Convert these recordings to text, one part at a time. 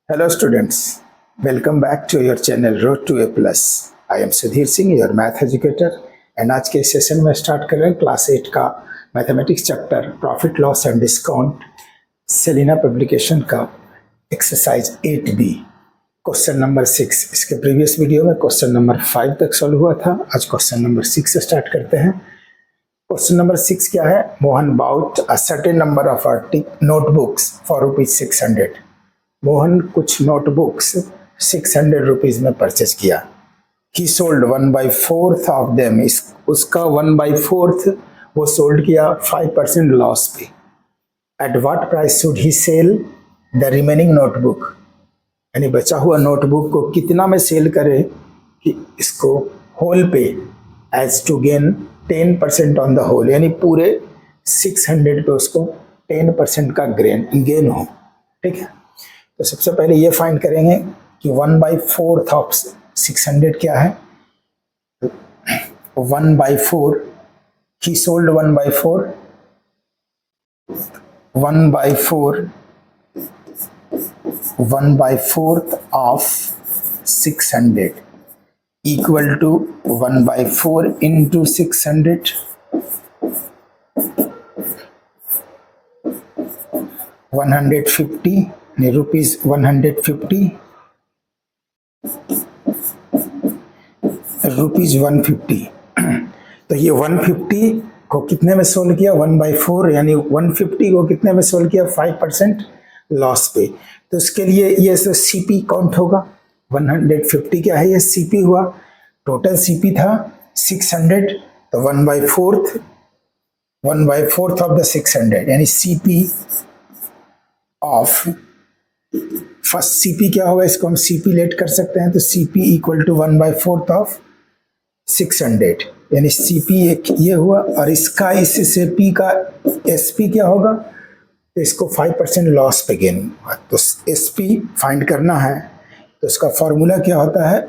Hello students, welcome back to your channel Road to A Plus. I am Sudhir Singh, your math educator and आज के session में start कर रहे हैं class 8 का mathematics chapter profit loss and discount Selina publication का exercise 8B question number 6। इसके previous video में क्वेश्चन नंबर 5 तक सॉल्व हुआ था। आज क्वेश्चन नंबर 6 से स्टार्ट करते हैं। क्वेश्चन नंबर 6 क्या है? Mohan bought a certain number of notebooks for ₹600। Mohan कुछ नोटबुक्स 600 रुपीज में परचेज किया। ही सोल्ड 1/4 ऑफ देम, उसका 1/4 वो सोल्ड किया 5% लॉस पे। At what price should he sell the remaining notebook, यानी बचा हुआ नोटबुक को कितना में सेल करे कि इसको होल पे as to gain 10% on the whole, यानी पूरे 600 पे उसको 10% का गेन हो। ठीक है, तो सबसे पहले ये फाइंड करेंगे कि 1/4 ऑफ 600 क्या है। 1/4 he sold 1/4 of 600 equal to 1/4 into 600 150 rupees 150 rupees 150। तो ये 150 को कितने में सोल्व किया? 1/4, यानी 150 को कितने में सोल्व किया? 5% लॉस पे। तो इसके लिए ये सीपी काउंट होगा। 150 क्या है? ये सीपी हुआ। टोटल सीपी था 600, तो 1/4 ऑफ द 600, यानी सीपी ऑफ फर्स्ट सीपी क्या होगा? इसको हम सीपी लेट कर सकते हैं। तो सीपी इक्वल टू 1/4 ऑफ 600, यानी सीपी एक ये हुआ। और इसका इससे पी का एसपी क्या होगा? तो इसको 5% लॉस पे गेन हुआ। तो एसपी फाइंड करना है, तो इसका फॉर्मूला क्या होता है?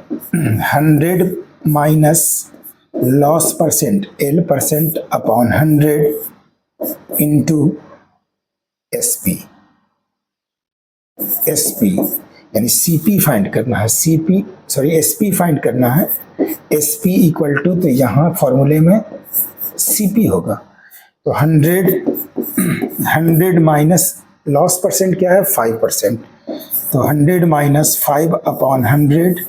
100 minus loss percent L% upon 100 into SP यानी सीपी फाइंड करना है। एसपी फाइंड करना है। एसपी इक्वल टू, तो यहाँ फॉर्मूले में सीपी होगा। तो 100 माइनस लॉस परसेंट क्या है? 5%। तो 100 minus 5 upon 100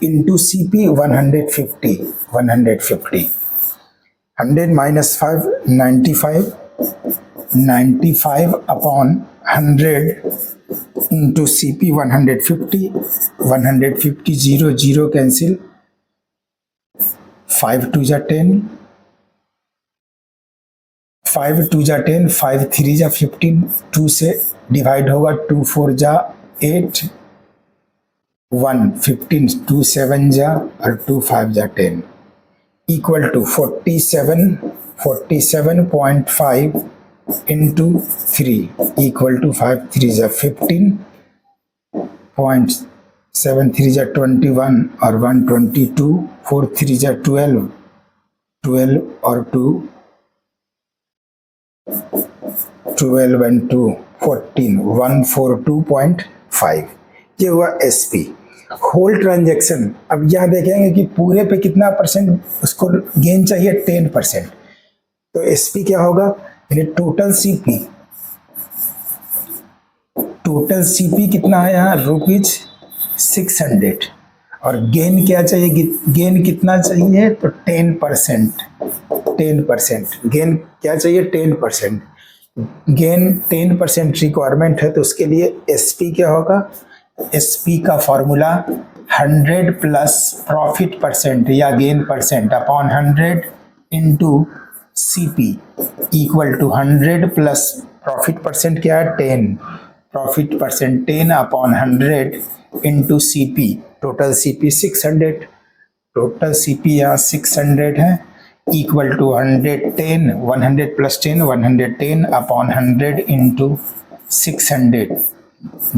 into CP 150 100 minus 5 95 upon 100 into CP 150 0 cancel, 5 2 जा 10 5 2 जा 10 5 3 जा 15, 2 से डिवाइड होगा, 2 4 जा 8 1 15 2 7 जा और 2 5 जा 10 equal to 47.5 into 3 equal to 5 3 जा 15.7 3 जा 21 और 1 22 4 3 जा 12 और 2 12 and 2 14 142.5। ये हुआ एसपी। होल ट्रांजैक्शन, अब यहाँ देखेंगे कि पूरे पे कितना परसेंट उसको गेन चाहिए? 10%। तो एसपी क्या होगा? यानी टोटल सीपी कितना है यहाँ? ₹600। और गेन क्या चाहिए? गेन कितना चाहिए? तो 10%। गेन क्या चाहिए? 10%। गेन 10% रिक्वायरमेंट है, तो उसके लिए एसपी क्या होगा? एसपी का फॉर्मूला 100 प्लस प्रॉफिट परसेंट या gain percent upon 100 into CP equal to 100 plus profit percent क्या है? 10, profit percent 10 upon 100 into CP. Total CP 600, total CP यहाँ 600 है equal to 110 100 plus 10 110 upon 100 into 600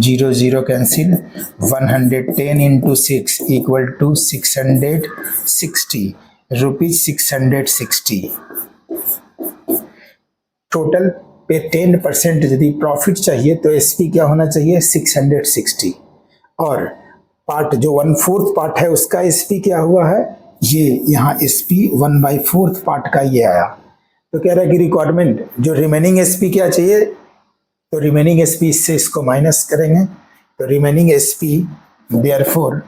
0 cancel, 110 into 6 equal to 660 rupees 660। Total पे 10% यदि profit चाहिए तो SP क्या होना चाहिए? 660। और पार्ट जो 1/4 पार्ट है उसका एसपी क्या हुआ है, ये यहाँ एसपी 1/4 पार्ट का ये आया। तो कह रहा है कि रिक्वायरमेंट जो रिमेनिंग एसपी क्या चाहिए, तो रिमेनिंग एसपी इससे इसको माइनस करेंगे, तो remaining SP therefore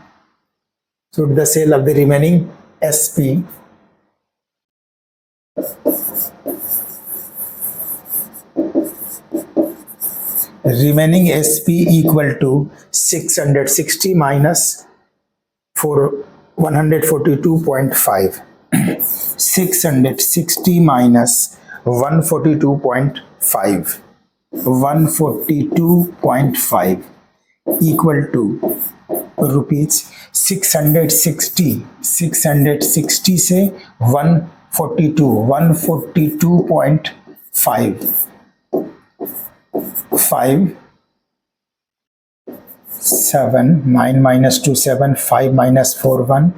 should the sale of the remaining SP equal to 660 minus 142.5 660 minus 142.5 equal to rupees 660 से 142.5 7 9 minus 2 7 5 minus 4 1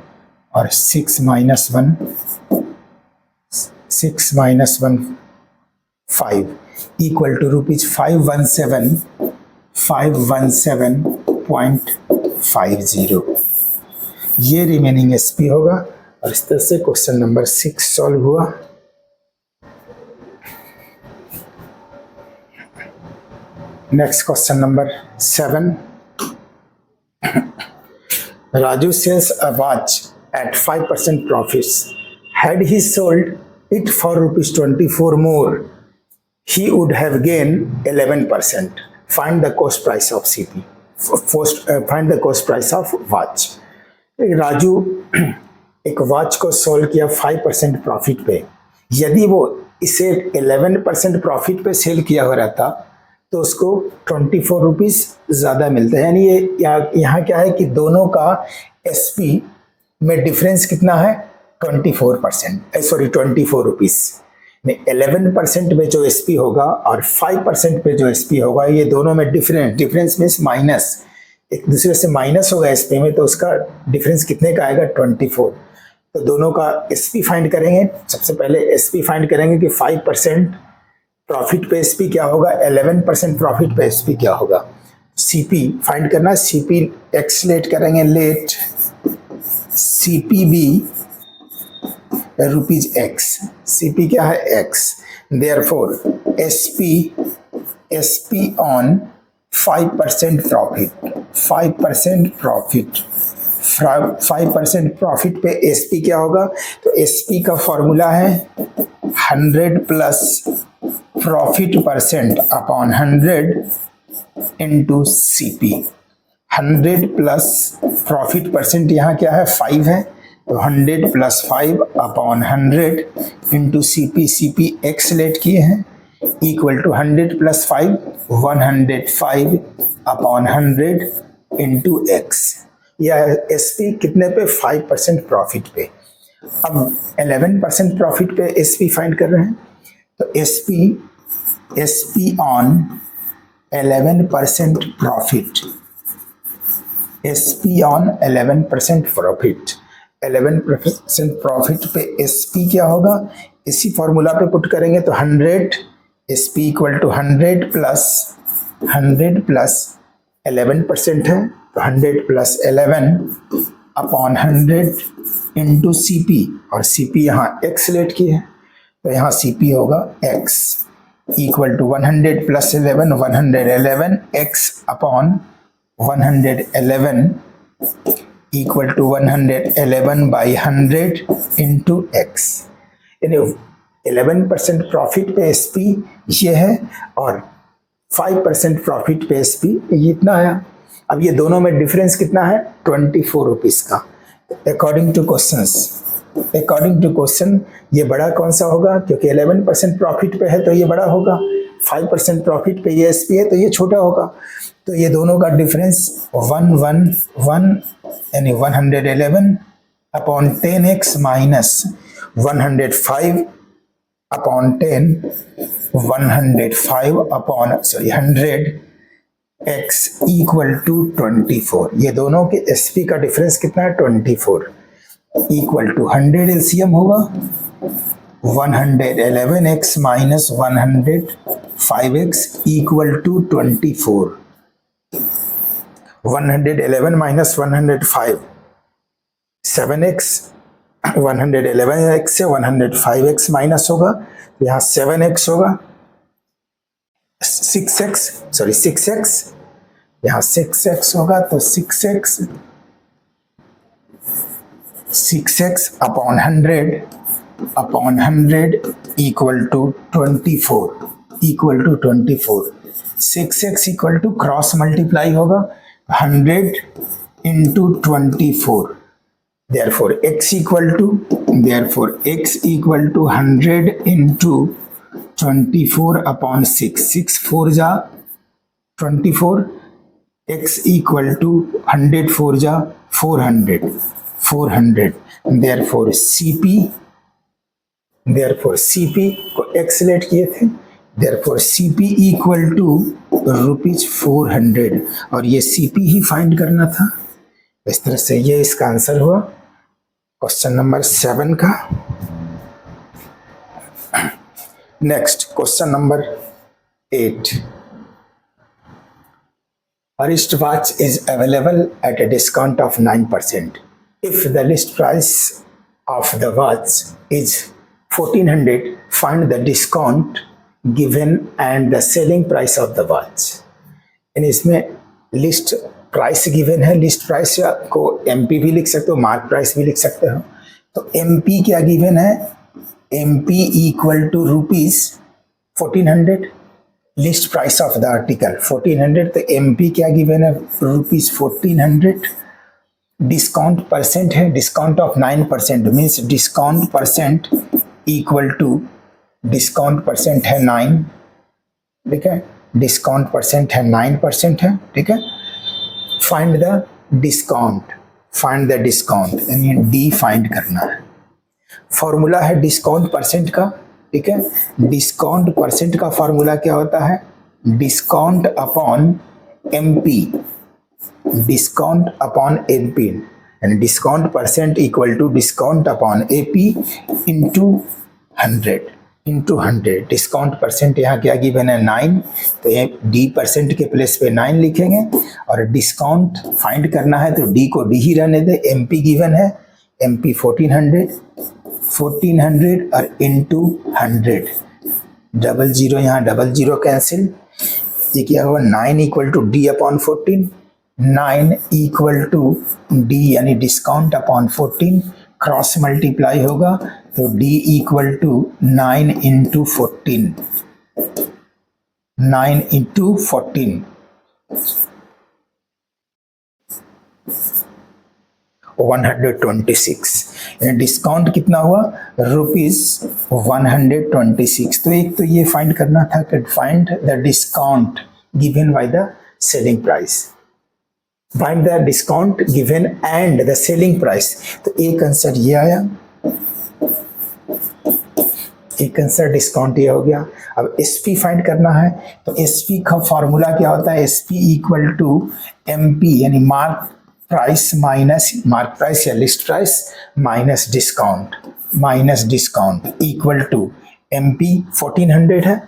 और 6 minus 1 5 equal to रुपीज 517.50। ये रिमेनिंग एसपी होगा और इस तरह से क्वेश्चन नंबर 6 सॉल्व हुआ। Next question number 7, Raju sells a watch at 5% profits. Had he sold it for ₹24 more, he would have gained 11%. Find the cost price of CP. Find the cost price of watch. Raju एक watch को solve किया 5% profit पे। यदि वो इसे 11% profit पे cell किया हो रहता तो उसको 24 रुपीज़ ज़्यादा मिलता है। यानी ये यहाँ क्या है कि दोनों का एसपी में डिफरेंस कितना है, 24 रुपीज़। 11% में जो एसपी होगा और 5% पे जो एसपी होगा, ये दोनों में डिफरेंस मीन्स माइनस, एक दूसरे से माइनस होगा एसपी में, तो उसका डिफरेंस कितने का आएगा, 24। तो दोनों का एसपी फाइंड करेंगे। सबसे पहले एसपी फाइंड करेंगे कि 5% प्रॉफिट पे एसपी क्या होगा, 11% प्रॉफिट पे एसपी क्या होगा। सीपी फाइंड करना, सीपी एक्स लेट करेंगे, let CP be rupees x, CP क्या है x, therefore SP on 5% profit, 5% profit पे एसपी क्या होगा, तो एसपी का फॉर्मूला है 100 plus profit percent upon 100 into CP. 100 plus profit percent यहाँ क्या है 5 है, तो 100 plus 5 upon 100 into CP, CP x let किए हैं, equal to 100 plus 5 105 upon 100 into x. यह एसपी कितने पे, 5% प्रॉफिट पे। अब 11% प्रॉफिट पे एसपी फाइंड कर रहे हैं, तो SP on 11% profit, SP on 11% profit, 11% profit पे एसपी क्या होगा, इसी फॉर्मूला पे पुट करेंगे तो 100 एसपी इक्वल टू 100 प्लस 11% है, तो 100 प्लस 11 अपॉन 100 इंटू सीपी, और सीपी यहाँ एक्स लेट की है, तो यहाँ सीपी होगा x equal to 100 plus 11 111 x upon 111 equal to 111 by 100 into x. यानी 11% प्रॉफिट पे एसपी ये है और 5% प्रॉफिट पे एसपी ये इतना है। अब ये दोनों में डिफरेंस कितना है, 24 रुपीज़ का। अकॉर्डिंग टू क्वेश्चन ये बड़ा कौन सा होगा, क्योंकि 11% प्रॉफिट पे है तो ये बड़ा होगा, 5% प्रॉफिट पे ये एसपी है तो ये छोटा होगा। तो ये दोनों का डिफरेंस 111 यानी 111 upon 10x minus 105 upon 10 105 upon 100x equal to 24। ये दोनों के एसपी का डिफरेंस कितना है, 24 इक्वल टू 100 एलसीएम होगा 111x minus 105x equal to 24। 111 minus 105 7x, 111x से 105x माइनस होगा, यहाँ 7x होगा, 6x, यहाँ 6x होगा तो 6x upon 100 equal to 24, 6x equal to cross multiply होगा 100 into 24, therefore x equal to 100 into 24 upon 6, 6 4 जा 24, x equal to 100 4 जा 400, therefore CP को x लेट किए थे, therefore CP equal to rupees 400, और ये CP ही फाइंड करना था। इस तरह से ये इसका आंसर हुआ क्वेश्चन नंबर 7 का। Next question number 8, a wristwatch is available at a discount of 9%. If the list price of the watch is 1400, find the discount given and the selling price of the watch. इन इसमें list price given है, list price को MP भी लिख सकते हो, mark price भी लिख सकते हो। तो एमपी क्या गिवन है, MP equal to rupees 1400, list price of the article 1400, तो एमपी क्या गिवन है, रुपीज 1400। डिस्काउंट परसेंट है, discount of 9% means discount percent equal to, discount percent है 9, ठीक है, डिस्काउंट परसेंट है 9% है, ठीक है। फाइंड द डिस्काउंट, यानी डी फाइंड करना है। फॉर्मूला है डिस्काउंट परसेंट का, ठीक है। डिस्काउंट परसेंट का फॉर्मूला क्या होता है, discount upon MP, discount upon MP, यानी discount percent equal to discount upon AP into 100। Discount percent यहाँ क्या गिवन है 9, तो ये डी परसेंट के प्लेस पे 9 लिखेंगे, और डिस्काउंट फाइंड करना है तो डी को डी ही रहने दे। एमपी गिवन है, एमपी 1400 और इंटू 100, 00 यहाँ 00 कैंसिल, ये क्या हुआ 9 equal to D upon 14, 9 equal to D यानी डिस्काउंट अपॉन 14, क्रॉस मल्टीप्लाई होगा तो d equal to 9 into 14, 9 into 14, 126। Discount कितना हुआ, रुपीज 126। तो एक तो ये फाइंड करना था कि find the discount given by the selling price, find the discount given and the selling price. तो एक आंसर ये आया, एक आंसर डिस्काउंट ये हो गया। अब एसपी फाइंड करना है, तो एसपी का फॉर्मूला क्या होता है, एसपी इक्वल टू एमपी यानी mark price minus mark price या list price minus discount equal to MP 1400 है,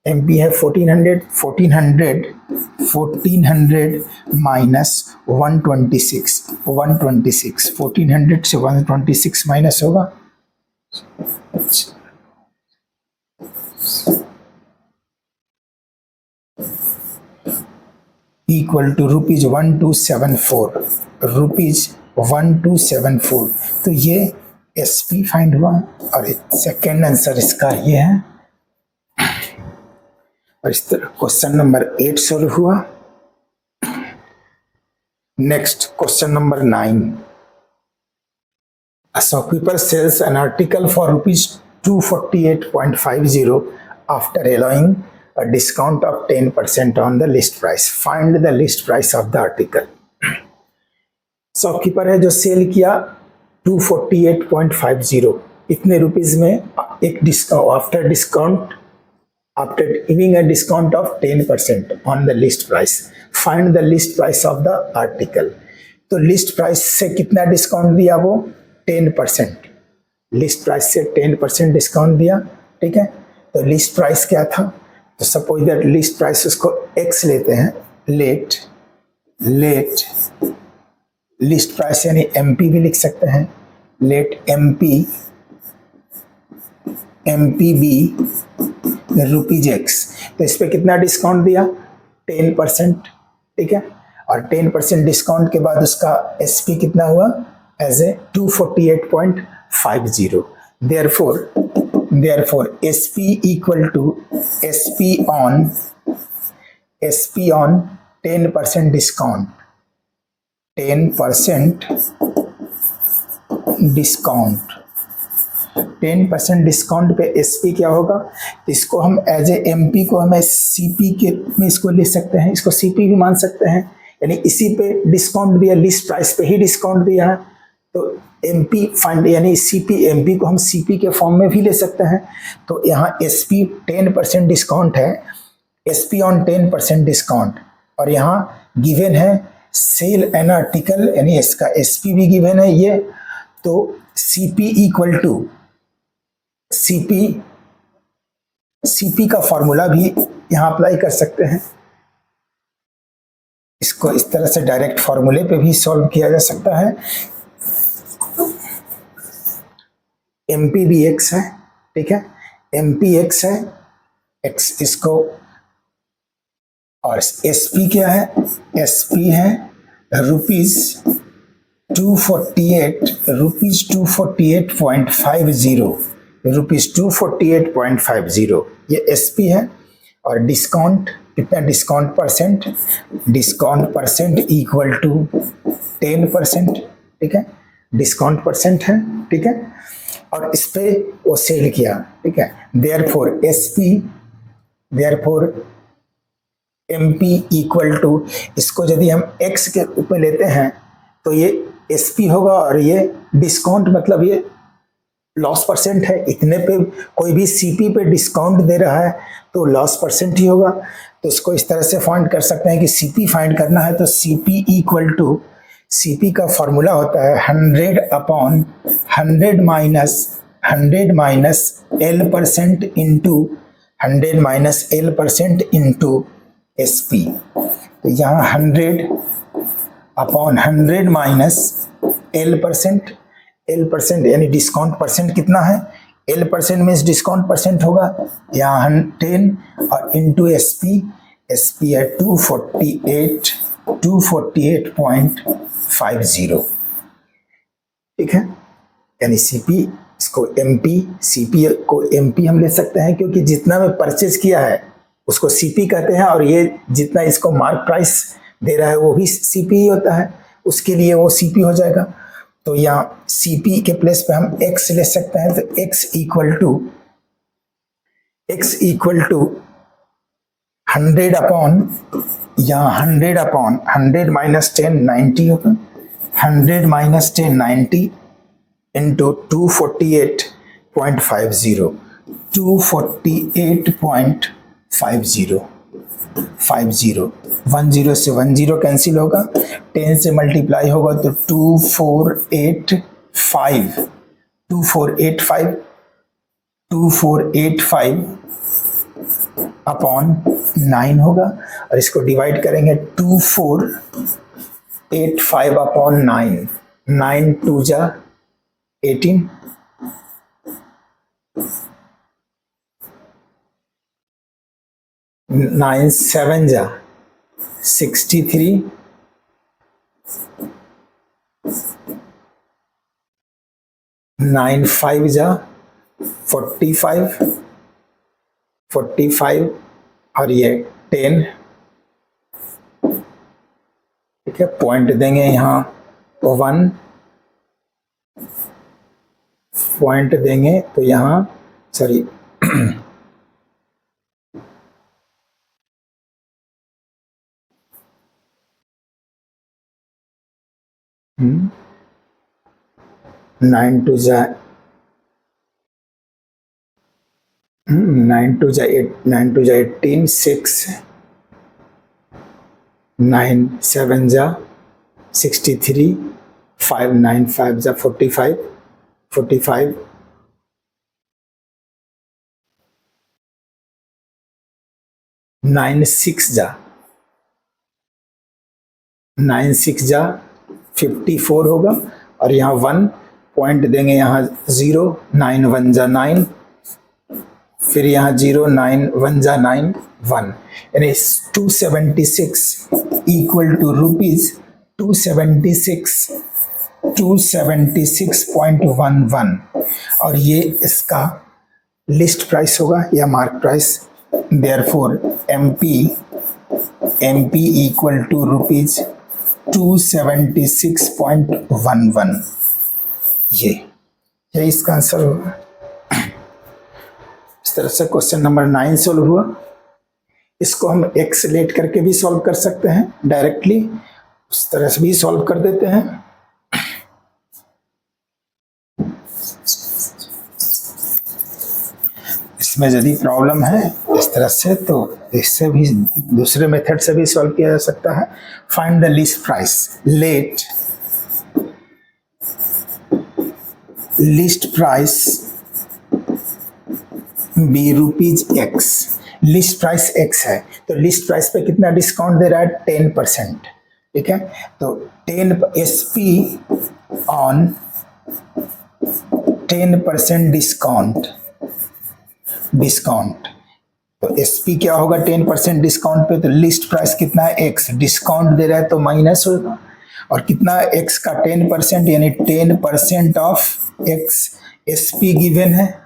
एमपी है 1400 माइनस 126, 1400 से 126 माइनस होगा, इक्वल टू रुपीज 1274, तो ये एसपी फाइंड हुआ, और सेकेंड आंसर इसका ये है। और इस तरह क्वेश्चन नंबर 8 सोल्व हुआ। Next question number 9, a shopkeeper sells an article for rupees 248.50 after allowing a discount of 10% on the list price. Find the list price of the article. Shopkeeper है जो cell किया 248.50 इतने rupees में, एक discount after giving a discount of 10% on the list price. Find the list price of the article. तो list price से कितना discount दिया, वो 10%, लिस्ट प्राइस से 10% डिस्काउंट दिया, ठीक है। तो लिस्ट प्राइस क्या था, तो सपोज दैट लिस्ट प्राइस उसको x लेते हैं, लेट लेट लिस्ट प्राइस यानी एमपी भी लिख सकते हैं, let MP be rupees x. तो इस पे कितना डिस्काउंट दिया, 10%, ठीक है। और 10% डिस्काउंट के बाद उसका एसपी कितना हुआ, as a 248.50। Therefore SP equal to SP on 10% discount, 10% discount, 10% discount पे एसपी क्या होगा, इसको हम एज ए एमपी को हम सीपी के में इसको ले सकते हैं, इसको सीपी भी मान सकते हैं, यानी इसी पे डिस्काउंट दिया, लिस्ट प्राइस पे ही डिस्काउंट दिया है। तो एमपी फंड यानी सीपी, एमपी को हम सीपी के फॉर्म में भी ले सकते हैं। तो यहाँ एसपी 10% डिस्काउंट है, एसपी ऑन 10% डिस्काउंट, और यहाँ गिवन है सेल एन आर्टिकल, यानी इसका एसपी भी गिवन है ये। तो सीपी इक्वल टू सीपी का फॉर्मूला भी यहां अप्लाई कर सकते हैं, इसको इस तरह से डायरेक्ट फॉर्मूले पे भी सॉल्व किया जा सकता है। एमपी भी एक्स है, ठीक है, एमपी एक्स है, एक्स इसको, और एसपी क्या है, एसपी है रुपीज 248.50, रुपीज 248.50 ये एसपी है। और डिस्काउंट कितना, डिस्काउंट परसेंट इक्वल टू 10%, ठीक है, डिस्काउंट परसेंट है, ठीक है। और इस पे वो सेल किया, ठीक है। देयरफॉर एमपी इक्वल टू, इसको यदि हम एक्स के रूप में लेते हैं तो ये एसपी होगा, और ये डिस्काउंट मतलब ये लॉस परसेंट है, इतने पे कोई भी सीपी पे डिस्काउंट दे रहा है तो लॉस परसेंट ही होगा। तो इसको इस तरह से फाइंड कर सकते हैं कि सीपी फाइंड करना है तो सीपी इक्वल टू, सीपी का फॉर्मूला होता है 100 upon 100 minus L% into 100 minus L% into SP. तो यहाँ 100 अपॉन 100 माइनस L% यानी डिस्काउंट परसेंट कितना है, L% मीन्स डिस्काउंट परसेंट होगा, यहाँ 10 और इंटू एसपी है 248.50, ठीक है। यानी सीपी, इसको एमपी, सीपी को एमपी हम ले सकते हैं क्योंकि जितना में परचेज किया है उसको सीपी कहते हैं, और ये जितना इसको मार्क प्राइस दे रहा है वो भी सीपी ही होता है, उसके लिए वो सीपी हो जाएगा। तो यहाँ सीपी के प्लेस पे हम एक्स ले सकते हैं, तो एक्स इक्वल टू 100 अपॉन, यहाँ 100 माइनस 10 90 होगा, 100 माइनस 10 90 इंटू 248.50, 248.50, 10 से 10 कैंसिल होगा, 10 से मल्टीप्लाई होगा तो 2485 अपॉन 9 होगा, और इसको डिवाइड करेंगे 2485 अपॉन 9, 9 2 जा 18, 9 7 जा 63, 9 5 जा 45 और ये 10, ठीक है। पॉइंट देंगे यहाँ 1, पॉइंट देंगे तो यहाँ सॉरी 9 2 जा 9 2 जा 18, 6 9 7 जा 63, 5 9 5 जा 45, 9 6 जा 9 6 जा 54 होगा, और यहाँ 1 पॉइंट देंगे, यहाँ 0, 9 1 जा 9, फिर यहाँ 0, 9 1 जा 9, 1, यानी 276 इक्वल टू रुपीज 276.11, और ये इसका लिस्ट प्राइस होगा या mark price. Therefore MP equal to rupees 276.11, ये इसका आंसर होगा। इस तरह से क्वेश्चन नंबर 9 सॉल्व हुआ। इसको हम एक्स लेट करके भी सॉल्व कर सकते हैं, डायरेक्टली उस तरह से भी सॉल्व कर देते हैं। इसमें यदि प्रॉब्लम है इस तरह से, तो इससे भी दूसरे मेथड से भी सॉल्व किया जा सकता है। Find the least price, let least price be rupees x. List price x है, तो लिस्ट प्राइस पे कितना डिस्काउंट दे रहा है? 10%, ठीक है। तो 10 SP ऑन 10% डिस्काउंट, तो SP क्या होगा 10% डिस्काउंट पे? तो लिस्ट प्राइस कितना है? एक्स, डिस्काउंट दे रहा है तो माइनस होगा, और कितना एक्स का 10%, यानी 10% ऑफ एक्स। SP गिवन है,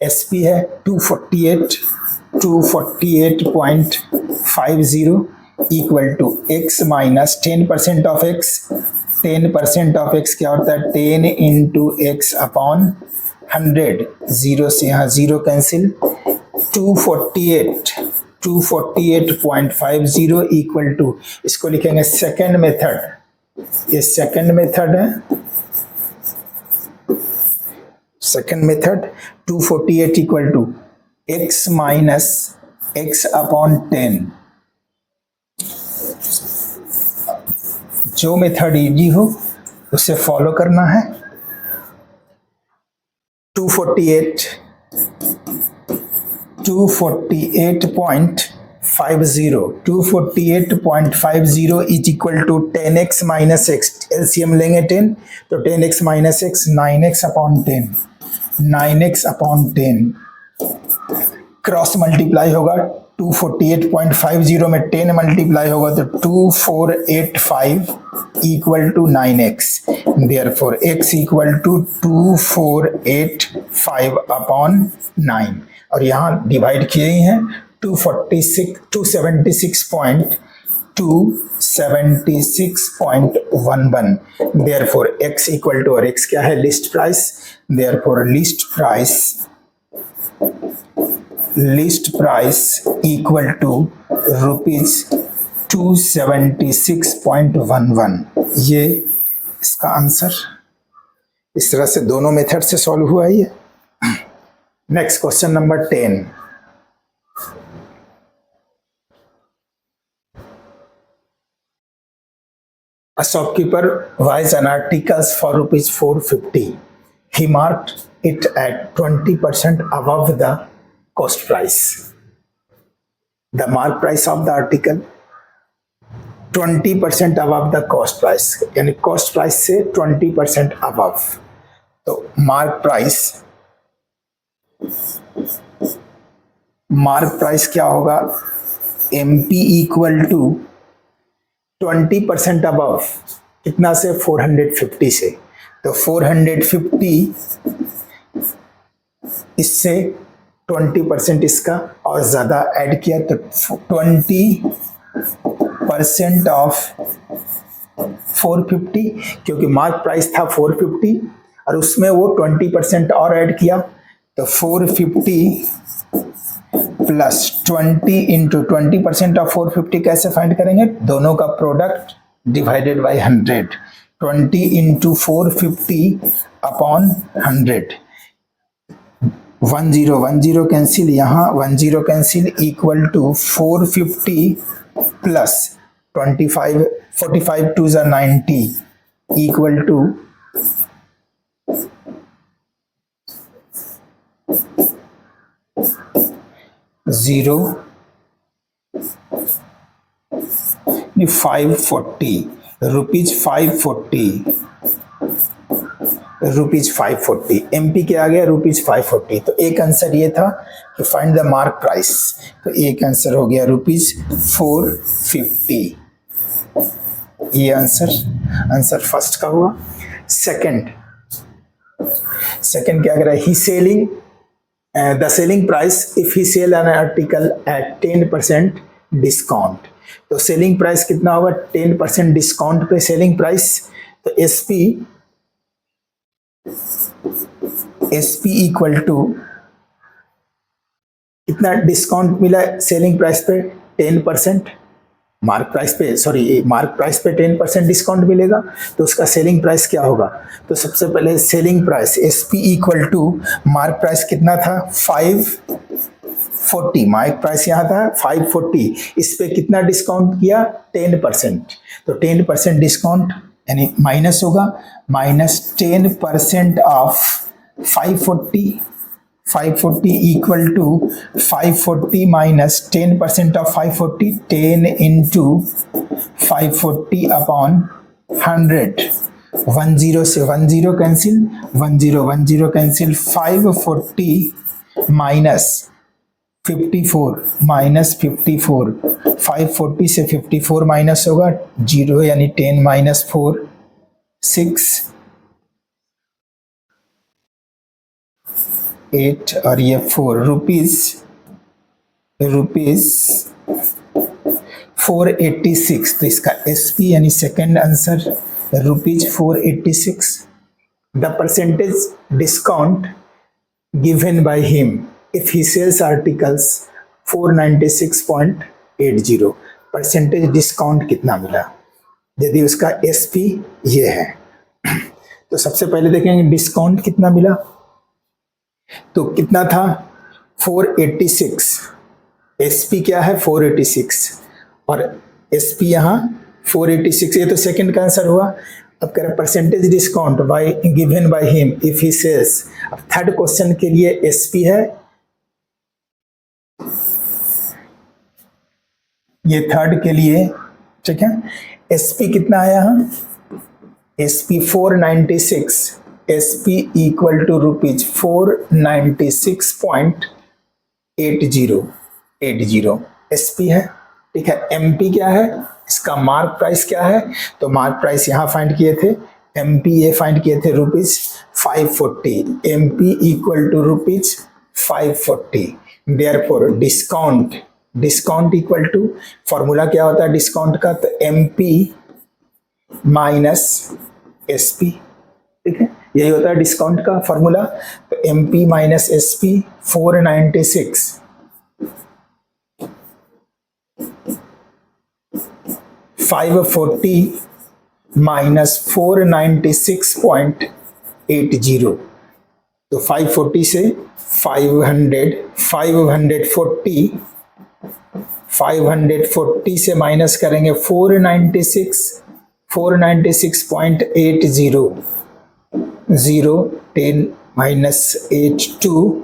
SP है 248.50 equal to x minus 10% of x. 10% of x क्या होता है? 10 इंटू एक्स अपॉन 100, 0 से यहाँ 0 कैंसिल, 248.50 इक्वल टू, इसको लिखेंगे सेकेंड मेथड, ये सेकेंड मेथड है। Second method 248 equal to x minus x upon 10। जो मेथड इजी हो उसे फॉलो करना है। 248.50 is equal to 10x minus x. LCM लेंगे 10, तो 10x minus x 9x upon 10, 9x upon 10, cross multiply होगा 248.50 में 10 मल्टीप्लाई होगा तो 2485 equal to 9x। Therefore x equal to 2485 upon 9, और यहाँ डिवाइड किए ही हैं 276.11। देयरफॉर x इक्वल टू, और x क्या है? List price. Therefore list price equal to rupees 276.11, ये इसका आंसर। इस तरह से दोनों मेथड से सॉल्व हुआ है ये। Next question number 10। A shopkeeper buys an articles for rupees 450. He marked it at 20% above the cost price. The mark price of the article 20% above the cost price, यानी cost price से 20% above। तो mark price क्या होगा? MP equal to 20% above, कितना से? 450 से, तो 450 इससे 20% इसका और ज़्यादा ऐड किया तो 20% ऑफ 450, क्योंकि मार्क प्राइस था 450 और उसमें वो 20% और ऐड किया, तो 450 प्लस 20 इंटू 20% ऑफ 450 कैसे फाइंड करेंगे? दोनों का product divided by 100, 20 into 450 upon 100। 10 cancel, यहाँ 10 कैंसिल, इक्वल टू 450 प्लस 25, 45 टू ज़ा 90 इक्वल टू 540। ₹540, ₹540, MP क्या आ गया ₹540। तो एक आंसर ये था कि फाइंड द मार्क प्राइस, तो एक आंसर हो गया ₹450, ये आंसर फर्स्ट का हुआ। सेकंड क्या कह रहा है, he selling the selling price if he sell an article at 10% discount. तो सेलिंग प्राइस कितना होगा, 10% डिस्काउंट पे सेलिंग प्राइस। तो एसपी इक्वल टू कितना डिस्काउंट मिला सेलिंग प्राइस पे, 10%। मार्क प्राइस पे 10% डिस्काउंट मिलेगा, तो उसका सेलिंग प्राइस क्या होगा। तो सबसे पहले selling price SP equal to mark price कितना था 540, मार्क प्राइस यहाँ था 540, इस पे कितना डिस्काउंट किया 10%। तो 10% डिस्काउंट यानी माइनस होगा, -10% of 540 equal to 540 minus 10% of 540, 10 into 540 upon 100, 10 से 10 कैंसिल, 10 कैंसिल, 540 माइनस 54 540 से 54 माइनस होगा 0 यानी 10 माइनस 4 6 8 और ये 4 रुपीज 486। तो इसका एसपी यानी second answer ₹486। The percentage discount given by him if he sells articles 496.80। Percentage discount कितना मिला यदि उसका एसपी ये है। तो सबसे पहले देखेंगे डिस्काउंट कितना मिला, तो कितना था 486, एसपी क्या है 486 और एसपी यहाँ 486, ये तो सेकंड का आंसर हुआ। अब कह रहे percentage discount by given by him if he sells. अब थर्ड क्वेश्चन के लिए एसपी है, ये थर्ड के लिए ठीक है। एसपी कितना है यहाँ, SP 496, SP equal to ₹496.80 SP है ठीक है। एमपी क्या है, इसका मार्क प्राइस क्या है, तो मार्क प्राइस यहाँ फाइंड किए थे, एमपी ये फाइंड किए थे ₹540, MP equal to ₹540। Therefore discount equal to, formula क्या होता है डिस्काउंट का, तो एमपी माइनस एसपी ठीक है, यही होता है डिस्काउंट का फॉर्मूला। तो एमपी माइनस एसपी 496 540 माइनस 496.80। तो 540 से 540 से माइनस करेंगे 496.80, 10 माइनस 8 2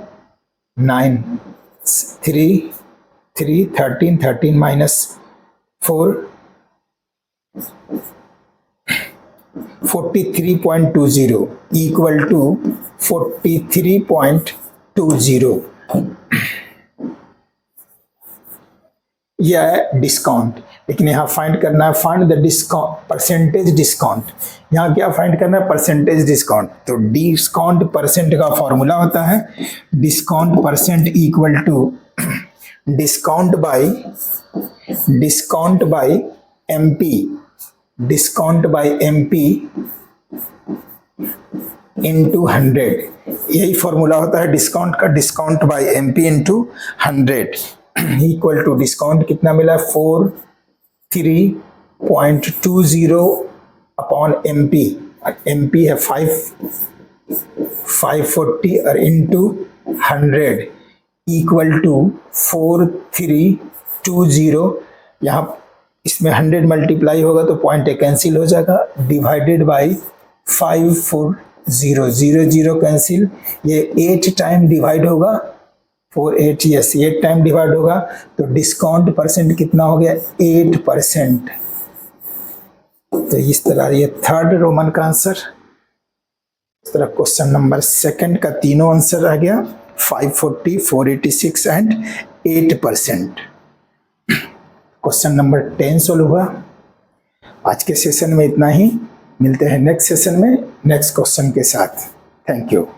9 3 13 माइनस 4 43.20 इक्वल टू 43.20। यह है डिस्काउंट, लेकिन यहाँ फाइंड करना है find the discount percentage discount. यहाँ क्या फाइंड करना है परसेंटेज डिस्काउंट, तो डिस्काउंट परसेंट का फॉर्मूला होता है discount percent equal to discount by MP into 100। यही फॉर्मूला होता है डिस्काउंट का, discount by MP into 100 equal to discount कितना मिला 43.20 अपॉन एमपी, एमपी है 540 और इंटू 100 इक्वल टू 4320। यहाँ इसमें 100 मल्टीप्लाई होगा तो पॉइंट कैंसिल हो जाएगा, डिवाइडेड बाई 540, 0 कैंसिल, ये 8 टाइम डिवाइड होगा 8 टाइम डिवाइड होगा, तो डिस्काउंट परसेंट कितना हो गया 8%। तो इस तरह ये थर्ड रोमन का आंसर। इस तरह क्वेश्चन नंबर सेकंड का तीनों आंसर आ गया, 540, 486 एंड 8%। क्वेश्चन नंबर 10 सोल्व हुआ। आज के सेशन में इतना ही, मिलते हैं नेक्स्ट सेशन में नेक्स्ट क्वेश्चन के साथ। Thank you.